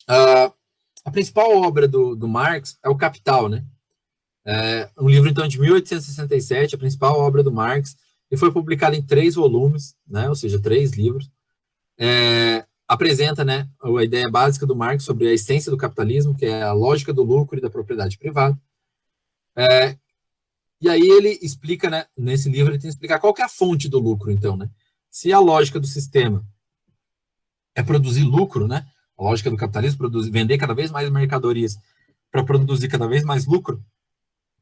A, a principal obra do Marx é o Capital, né? Um livro, então, de 1867, a principal obra do Marx, e foi publicado em 3 volumes, né? Ou seja, 3 livros. Apresenta, né, a ideia básica do Marx sobre a essência do capitalismo, que é a lógica do lucro e da propriedade privada. E aí ele explica, né, nesse livro, ele tem que explicar qual que é a fonte do lucro, então, né? Se a lógica do sistema é produzir lucro, né? A lógica do capitalismo, produzir, vender cada vez mais mercadorias para produzir cada vez mais lucro.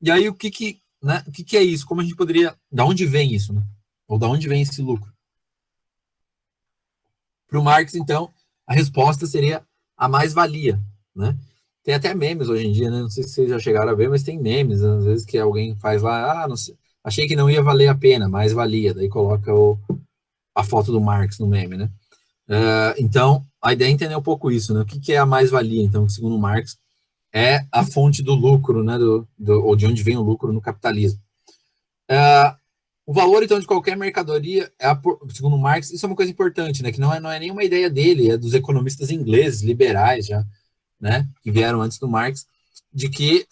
E aí né, o que é isso? Como a gente poderia, da onde vem isso, né? Ou da onde vem esse lucro? Para o Marx, então, a resposta seria a mais-valia, né? Tem até memes hoje em dia, né? Não sei se vocês já chegaram a ver, mas tem memes, né? Às vezes que alguém faz lá, não sei, achei que não ia valer a pena, mas valia, daí coloca a foto do Marx no meme, né? Então, a ideia é entender um pouco isso, né? O que é a mais-valia, então, segundo Marx, é a fonte do lucro, né? Ou de onde vem o lucro no capitalismo. O valor, então, de qualquer mercadoria, segundo Marx, isso é uma coisa importante, né? Que não é nenhuma ideia dele, é dos economistas ingleses, liberais já, né? Que vieram antes do Marx, de que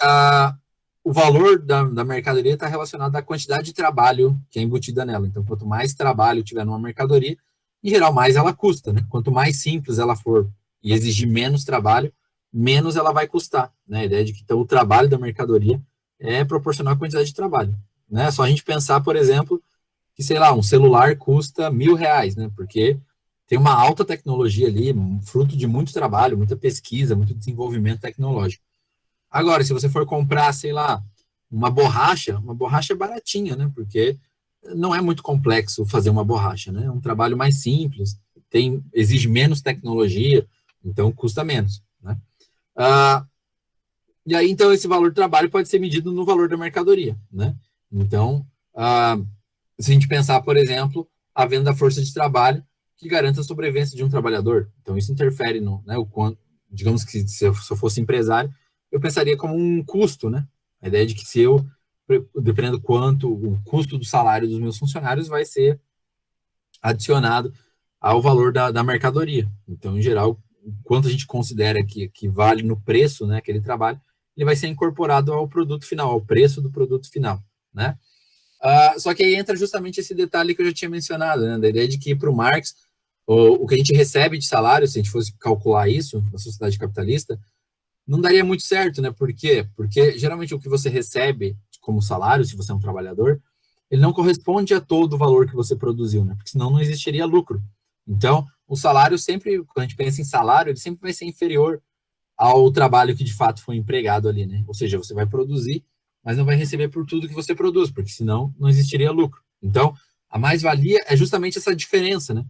o valor da mercadoria está relacionado à quantidade de trabalho que é embutida nela. Então, quanto mais trabalho tiver numa mercadoria, em geral, mais ela custa, né? Quanto mais simples ela for e exigir menos trabalho, menos ela vai custar, né? A ideia de que então, o trabalho da mercadoria é proporcional à quantidade de trabalho, né? Só a gente pensar, por exemplo, que, sei lá, um celular custa R$ 1.000, né? Porque tem uma alta tecnologia ali, fruto de muito trabalho, muita pesquisa, muito desenvolvimento tecnológico. Agora, se você for comprar, sei lá, uma borracha é baratinha, né? Porque não é muito complexo fazer uma borracha, né? É um trabalho mais simples, exige menos tecnologia, então custa menos, né? Ah, e aí, então, esse valor do trabalho pode ser medido no valor da mercadoria, né? Então, se a gente pensar, por exemplo, a venda da força de trabalho que garanta a sobrevivência de um trabalhador. Então, isso interfere no, né, o quanto, digamos que se eu fosse empresário, eu pensaria como um custo, né? A ideia de que se eu, dependendo do quanto, o custo do salário dos meus funcionários vai ser adicionado ao valor da mercadoria. Então, em geral, quanto a gente considera que vale no preço, né, aquele trabalho, ele vai ser incorporado ao produto final, ao preço do produto final, né? Só que aí entra justamente esse detalhe que eu já tinha mencionado, né, da ideia de que para o Marx, o que a gente recebe de salário, se a gente fosse calcular isso na sociedade capitalista, não daria muito certo, né? Por quê? Porque geralmente o que você recebe como salário, se você é um trabalhador, ele não corresponde a todo o valor que você produziu, né? Porque senão não existiria lucro. Então, o salário sempre, quando a gente pensa em salário, ele sempre vai ser inferior ao trabalho que de fato foi empregado ali, né? Ou seja, você vai produzir, mas não vai receber por tudo que você produz, porque senão não existiria lucro. Então, a mais-valia é justamente essa diferença, né?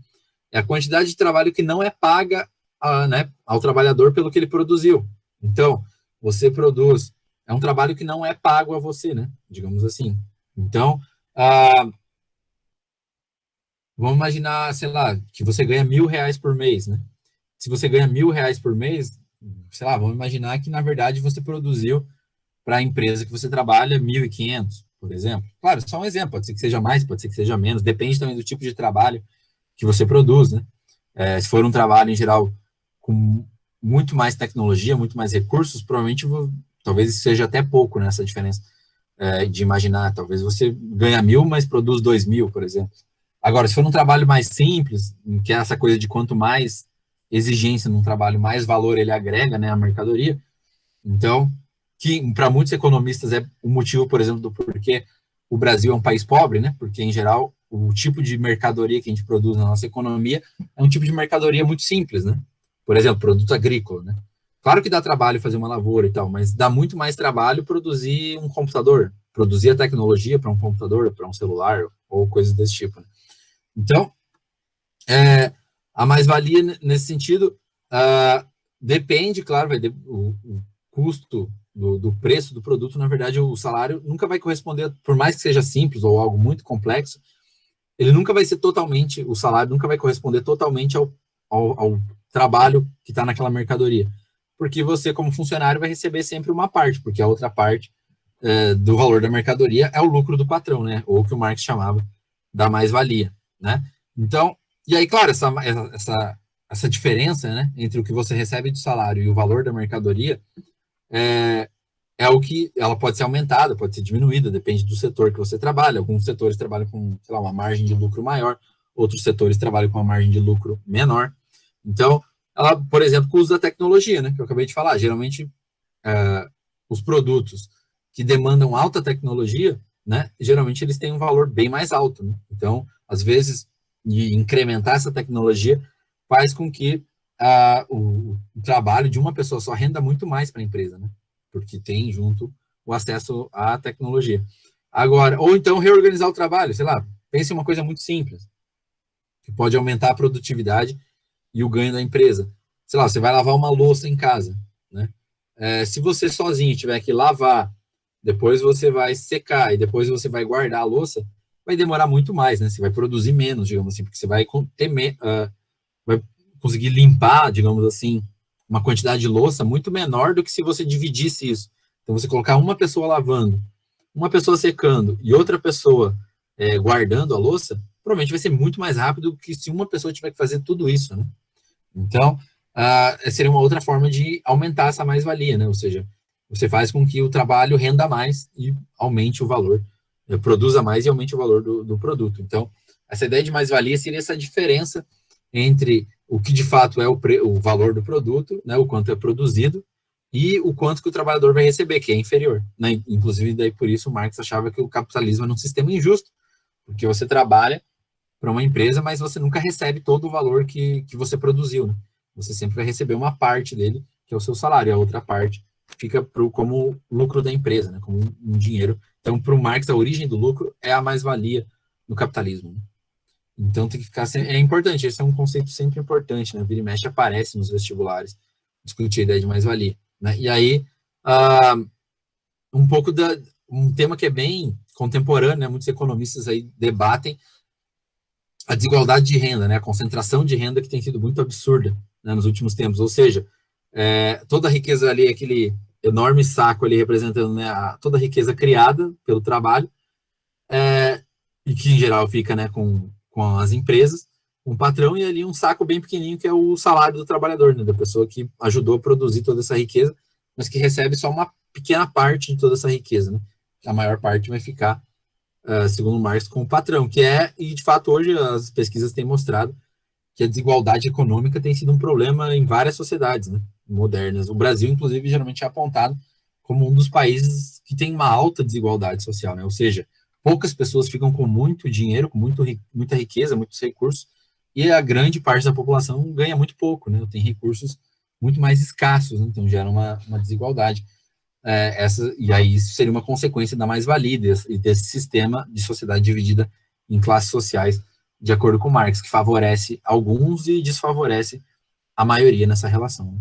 É a quantidade de trabalho que não é paga né, ao trabalhador pelo que ele produziu. Então, você produz, é um trabalho que não é pago a você, né? Digamos assim. Então, vamos imaginar, sei lá, que você ganha R$ 1.000 por mês, né? Se você ganha R$ 1.000 por mês, sei lá, vamos imaginar que na verdade você produziu para a empresa que você trabalha 1.500, por exemplo. Claro, só um exemplo, pode ser que seja mais, pode ser que seja menos, depende também do tipo de trabalho que você produz, né? Se for um trabalho em geral com muito mais tecnologia, muito mais recursos, provavelmente talvez isso seja até pouco nessa diferença de imaginar. Talvez você ganha 1.000, mas produz 2.000, por exemplo. Agora, se for um trabalho mais simples, que é essa coisa de quanto mais exigência num trabalho, mais valor ele agrega, né, à mercadoria. Então, que para muitos economistas é o motivo, por exemplo, do porquê o Brasil é um país pobre, né? Porque, em geral, o tipo de mercadoria que a gente produz na nossa economia é um tipo de mercadoria muito simples, né? Por exemplo, produto agrícola, né? Claro que dá trabalho fazer uma lavoura e tal, mas dá muito mais trabalho produzir um computador, produzir a tecnologia para um computador, para um celular ou coisas desse tipo. Né? Então, a mais-valia nesse sentido depende, claro, o custo do preço do produto, na verdade, o salário nunca vai corresponder, por mais que seja simples ou algo muito complexo, ele nunca vai ser totalmente, o salário nunca vai corresponder totalmente ao trabalho que está naquela mercadoria. Porque você, como funcionário, vai receber sempre uma parte, porque a outra parte do valor da mercadoria é o lucro do patrão, né? Ou o que o Marx chamava da mais-valia, né? Então, e aí, claro, essa diferença, né, entre o que você recebe de salário e o valor da mercadoria, é, é o que ela pode ser aumentada, pode ser diminuída, depende do setor que você trabalha. Alguns setores trabalham com, sei lá, uma margem de lucro maior, outros setores trabalham com uma margem de lucro menor. Então, ela, por exemplo, com o uso da tecnologia, né, que eu acabei de falar, geralmente os produtos que demandam alta tecnologia, né, geralmente eles têm um valor bem mais alto, né? Então, às vezes, incrementar essa tecnologia faz com que o trabalho de uma pessoa só renda muito mais para a empresa, né? Porque tem junto o acesso à tecnologia. Agora, ou então reorganizar o trabalho, sei lá, pense em uma coisa muito simples, que pode aumentar a produtividade e o ganho da empresa. Sei lá, você vai lavar uma louça em casa, né? Se você sozinho tiver que lavar, depois você vai secar e depois você vai guardar a louça, vai demorar muito mais, né? Você vai produzir menos, digamos assim, porque você vai vai conseguir limpar, digamos assim, uma quantidade de louça muito menor do que se você dividisse isso. Então, você colocar uma pessoa lavando, uma pessoa secando e outra pessoa guardando a louça, provavelmente vai ser muito mais rápido do que se uma pessoa tiver que fazer tudo isso, né? Então, seria uma outra forma de aumentar essa mais-valia, né? Ou seja, você faz com que o trabalho renda mais e aumente o valor, produza mais e aumente o valor do produto. Então, essa ideia de mais-valia seria essa diferença entre o que de fato é o valor do produto, né, o quanto é produzido, e o quanto que o trabalhador vai receber, que é inferior. Né? Inclusive, daí por isso o Marx achava que o capitalismo era um sistema injusto, porque você trabalha para uma empresa, mas você nunca recebe todo o valor que você produziu. Né? Você sempre vai receber uma parte dele, que é o seu salário, e a outra parte fica como lucro da empresa, né? Como um dinheiro. Então, para o Marx, a origem do lucro é a mais-valia no capitalismo. Né? Então tem que ficar é importante, esse é um conceito sempre importante, né? Vira e mexe aparece nos vestibulares, discutir a ideia de mais-valia, né? E aí, um pouco um tema que é bem contemporâneo, né? Muitos economistas aí debatem a desigualdade de renda, né? A concentração de renda que tem sido muito absurda, né, nos últimos tempos, ou seja, toda a riqueza ali, aquele enorme saco ali representando, né, toda a riqueza criada pelo trabalho, e que em geral fica, né, com as empresas, um patrão, e ali um saco bem pequenininho que é o salário do trabalhador, né, da pessoa que ajudou a produzir toda essa riqueza, mas que recebe só uma pequena parte de toda essa riqueza, né? A maior parte vai ficar, segundo Marx, com o patrão, e de fato hoje as pesquisas têm mostrado que a desigualdade econômica tem sido um problema em várias sociedades, né, modernas. O Brasil, inclusive, geralmente é apontado como um dos países que tem uma alta desigualdade social, né? Ou seja, poucas pessoas ficam com muito dinheiro, com muita riqueza, muitos recursos, e a grande parte da população ganha muito pouco, né? Tem recursos muito mais escassos, né? Então gera uma desigualdade. E aí isso seria uma consequência da mais-valia desse sistema de sociedade dividida em classes sociais, de acordo com Marx, que favorece alguns e desfavorece a maioria nessa relação.